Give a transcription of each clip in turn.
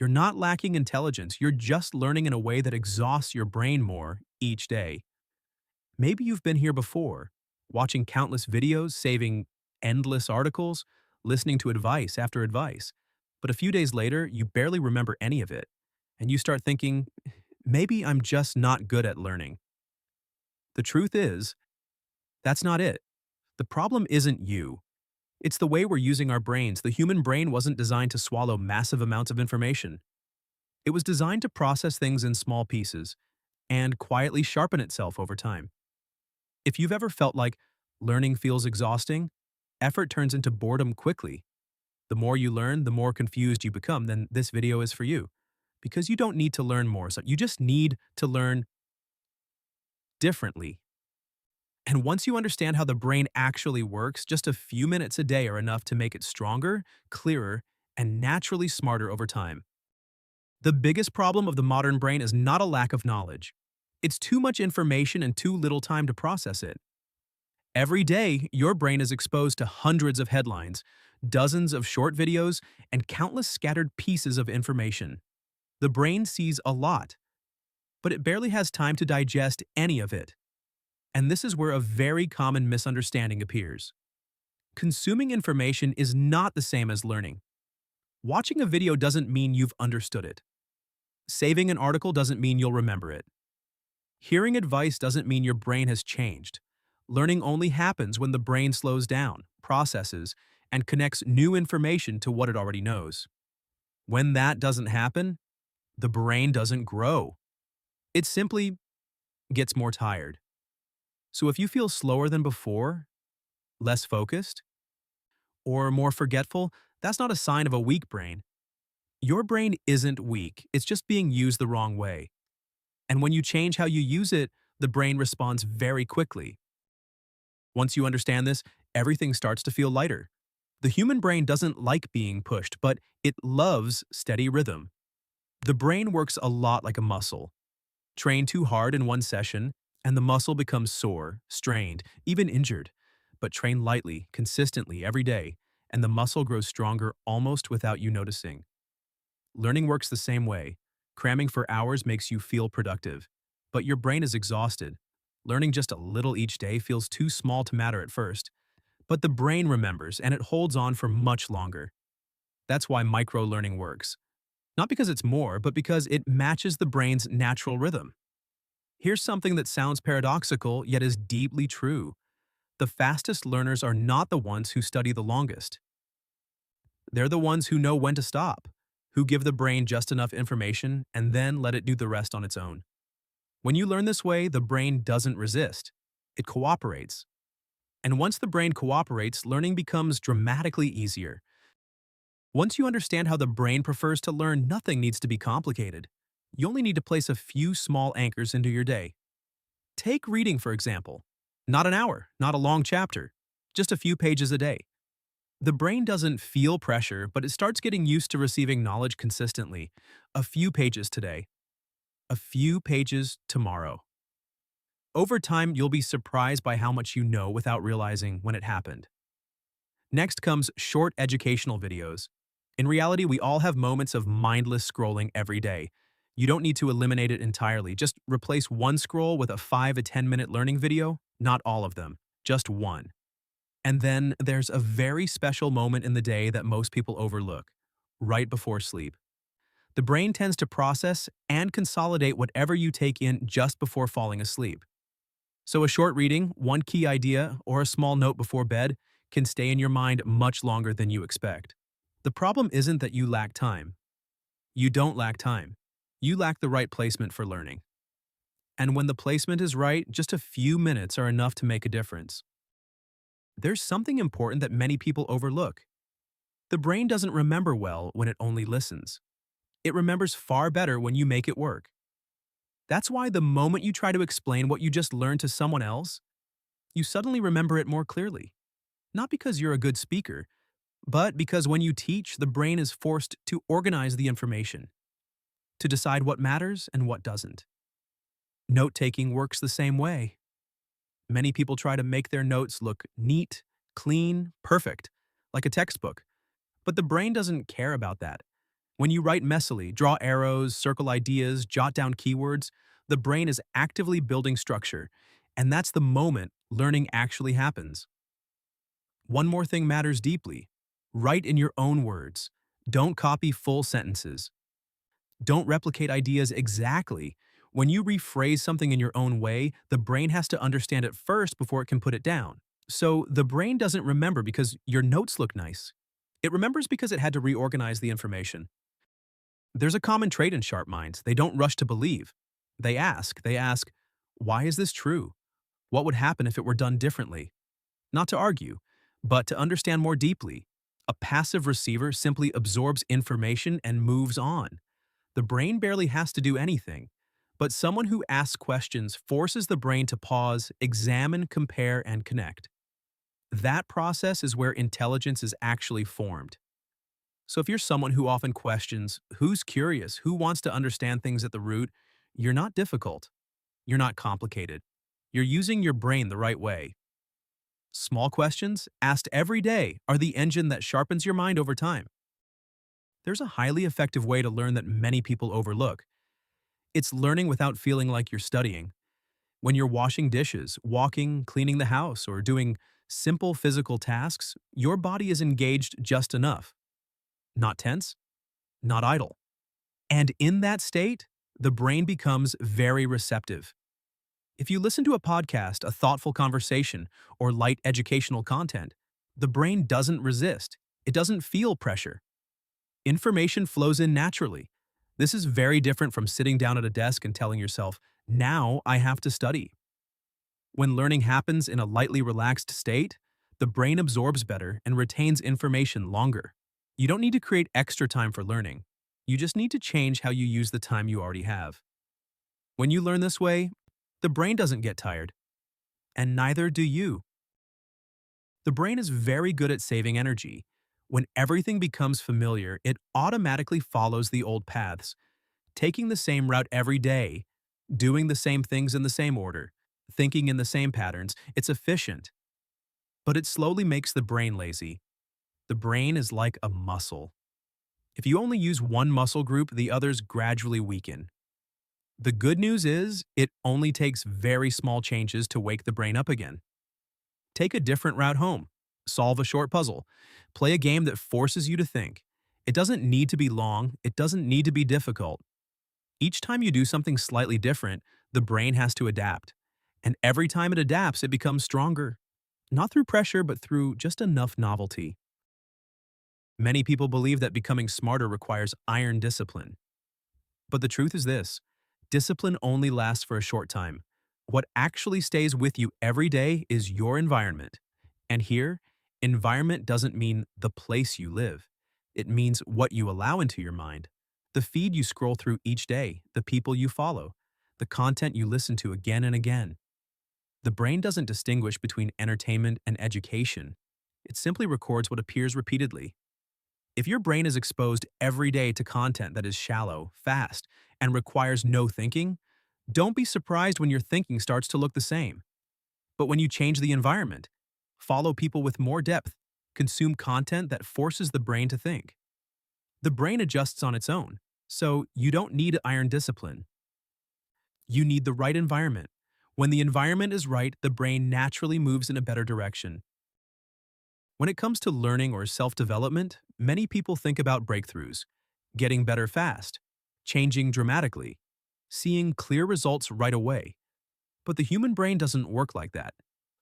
You're not lacking intelligence, you're just learning in a way that exhausts your brain more each day. Maybe you've been here before, watching countless videos, saving endless articles, listening to advice after advice. But a few days later, you barely remember any of it, and you start thinking, maybe I'm just not good at learning. The truth is, that's not it. The problem isn't you. It's the way we're using our brains. The human brain wasn't designed to swallow massive amounts of information. It was designed to process things in small pieces and quietly sharpen itself over time. If you've ever felt like learning feels exhausting, effort turns into boredom quickly. The more you learn, the more confused you become, then this video is for you. Because you don't need to learn more, so you just need to learn differently. And once you understand how the brain actually works, just a few minutes a day are enough to make it stronger, clearer, and naturally smarter over time. The biggest problem of the modern brain is not a lack of knowledge. It's too much information and too little time to process it. Every day, your brain is exposed to hundreds of headlines, dozens of short videos, and countless scattered pieces of information. The brain sees a lot, but it barely has time to digest any of it. And this is where a very common misunderstanding appears. Consuming information is not the same as learning. Watching a video doesn't mean you've understood it. Saving an article doesn't mean you'll remember it. Hearing advice doesn't mean your brain has changed. Learning only happens when the brain slows down, processes, and connects new information to what it already knows. When that doesn't happen, the brain doesn't grow. It simply gets more tired. So if you feel slower than before, less focused, or more forgetful, that's not a sign of a weak brain. Your brain isn't weak, it's just being used the wrong way. And when you change how you use it, the brain responds very quickly. Once you understand this, everything starts to feel lighter. The human brain doesn't like being pushed, but it loves steady rhythm. The brain works a lot like a muscle. Train too hard in one session, and the muscle becomes sore, strained, even injured. But train lightly, consistently, every day, and the muscle grows stronger almost without you noticing. Learning works the same way. Cramming for hours makes you feel productive, but your brain is exhausted. Learning just a little each day feels too small to matter at first, but the brain remembers and it holds on for much longer. That's why micro-learning works. Not because it's more, but because it matches the brain's natural rhythm. Here's something that sounds paradoxical, yet is deeply true. The fastest learners are not the ones who study the longest. They're the ones who know when to stop, who give the brain just enough information and then let it do the rest on its own. When you learn this way, the brain doesn't resist. It cooperates. And once the brain cooperates, learning becomes dramatically easier. Once you understand how the brain prefers to learn, nothing needs to be complicated. You only need to place a few small anchors into your day. Take reading, for example. Not an hour, not a long chapter, just a few pages a day. The brain doesn't feel pressure, but it starts getting used to receiving knowledge consistently. A few pages today, a few pages tomorrow. Over time, you'll be surprised by how much you know without realizing when it happened. Next comes short educational videos. In reality, we all have moments of mindless scrolling every day. You don't need to eliminate it entirely. Just replace one scroll with a 5 to 10-minute learning video, not all of them, just one. And then there's a very special moment in the day that most people overlook, right before sleep. The brain tends to process and consolidate whatever you take in just before falling asleep. So a short reading, one key idea, or a small note before bed can stay in your mind much longer than you expect. The problem isn't that you lack time. You don't lack time. You lack the right placement for learning. And when the placement is right, just a few minutes are enough to make a difference. There's something important that many people overlook. The brain doesn't remember well when it only listens. It remembers far better when you make it work. That's why the moment you try to explain what you just learned to someone else, you suddenly remember it more clearly. Not because you're a good speaker, but because when you teach, the brain is forced to organize the information, to decide what matters and what doesn't. Note-taking works the same way. Many people try to make their notes look neat, clean, perfect, like a textbook. But the brain doesn't care about that. When you write messily, draw arrows, circle ideas, jot down keywords, the brain is actively building structure, and that's the moment learning actually happens. One more thing matters deeply. Write in your own words. Don't copy full sentences. Don't replicate ideas exactly. When you rephrase something in your own way, the brain has to understand it first before it can put it down. So the brain doesn't remember because your notes look nice. It remembers because it had to reorganize the information. There's a common trait in sharp minds. They don't rush to believe. They ask, why is this true? What would happen if it were done differently? Not to argue, but to understand more deeply. A passive receiver simply absorbs information and moves on. The brain barely has to do anything. But someone who asks questions forces the brain to pause, examine, compare, and connect. That process is where intelligence is actually formed. So if you're someone who often questions, who's curious, who wants to understand things at the root, you're not difficult. You're not complicated. You're using your brain the right way. Small questions, asked every day, are the engine that sharpens your mind over time. There's a highly effective way to learn that many people overlook. It's learning without feeling like you're studying. When you're washing dishes, walking, cleaning the house, or doing simple physical tasks, your body is engaged just enough. Not tense, not idle. And in that state, the brain becomes very receptive. If you listen to a podcast, a thoughtful conversation, or light educational content, the brain doesn't resist. It doesn't feel pressure. Information flows in naturally. This is very different from sitting down at a desk and telling yourself, now I have to study. When learning happens in a lightly relaxed state, the brain absorbs better and retains information longer. You don't need to create extra time for learning. You just need to change how you use the time you already have. When you learn this way, the brain doesn't get tired, and neither do you. The brain is very good at saving energy. When everything becomes familiar, it automatically follows the old paths, taking the same route every day, doing the same things in the same order, thinking in the same patterns. It's efficient, but it slowly makes the brain lazy. The brain is like a muscle. If you only use one muscle group, the others gradually weaken. The good news is, it only takes very small changes to wake the brain up again. Take a different route home. Solve a short puzzle. Play a game that forces you to think. It doesn't need to be long. It doesn't need to be difficult. Each time you do something slightly different, the brain has to adapt. And every time it adapts, it becomes stronger. Not through pressure, but through just enough novelty. Many people believe that becoming smarter requires iron discipline. But the truth is this: discipline only lasts for a short time. What actually stays with you every day is your environment. And here, environment doesn't mean the place you live. It means what you allow into your mind. The feed you scroll through each day, the people you follow, the content you listen to again and again. The brain doesn't distinguish between entertainment and education. It simply records what appears repeatedly. If your brain is exposed every day to content that is shallow, fast, and requires no thinking, don't be surprised when your thinking starts to look the same. But when you change the environment, follow people with more depth, consume content that forces the brain to think, the brain adjusts on its own, so you don't need iron discipline. You need the right environment. When the environment is right, the brain naturally moves in a better direction. When it comes to learning or self-development, many people think about breakthroughs, getting better fast, changing dramatically, seeing clear results right away. But the human brain doesn't work like that.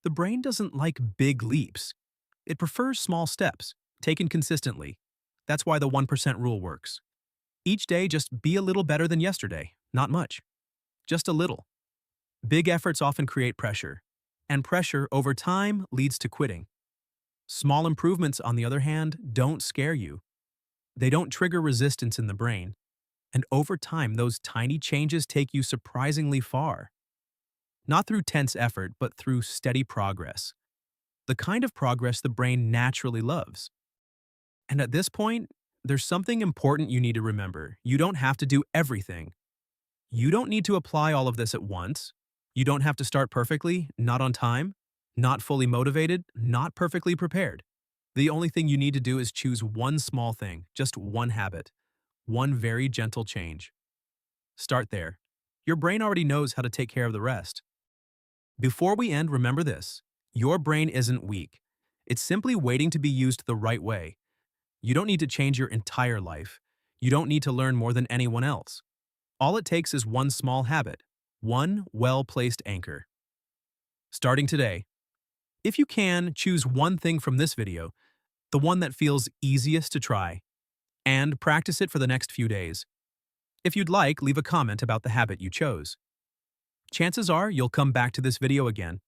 The brain doesn't like big leaps. It prefers small steps, taken consistently. That's why the 1% rule works. Each day, just be a little better than yesterday. Not much. Just a little. Big efforts often create pressure, and pressure over time leads to quitting. Small improvements, on the other hand, don't scare you. They don't trigger resistance in the brain, and over time, those tiny changes take you surprisingly far. Not through tense effort, but through steady progress. The kind of progress the brain naturally loves. And at this point, there's something important you need to remember. You don't have to do everything. You don't need to apply all of this at once. You don't have to start perfectly, not on time, not fully motivated, not perfectly prepared. The only thing you need to do is choose one small thing, just one habit, One very gentle change. Start there. Your brain already knows how to take care of the rest. Before we end, remember this. Your brain isn't weak. It's simply waiting to be used the right way. You don't need to change your entire life. You don't need to learn more than anyone else. All it takes is one small habit, one well-placed anchor. Starting today, if you can, choose one thing from this video, the one that feels easiest to try, and practice it for the next few days. If you'd like, leave a comment about the habit you chose. Chances are you'll come back to this video again